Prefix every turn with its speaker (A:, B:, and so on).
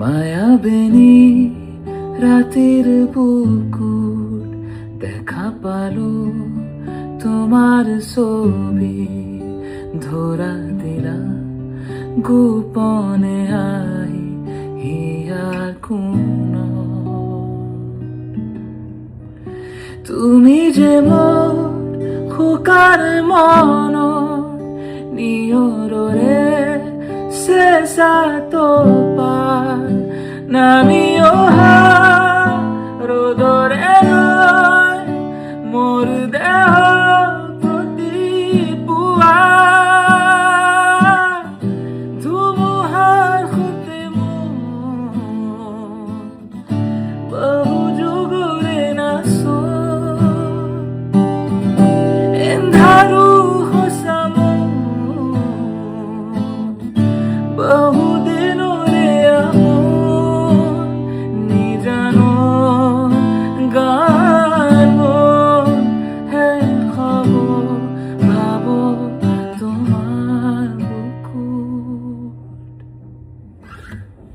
A: মায়াবিনী রাতের বুকুর দেখা পালো তোমার ছবি ধরা দিলা গোপনে আই হিয়ার কোন তুমি যে মোর খোকার মন নিয়রে শেষা তো পার নামিও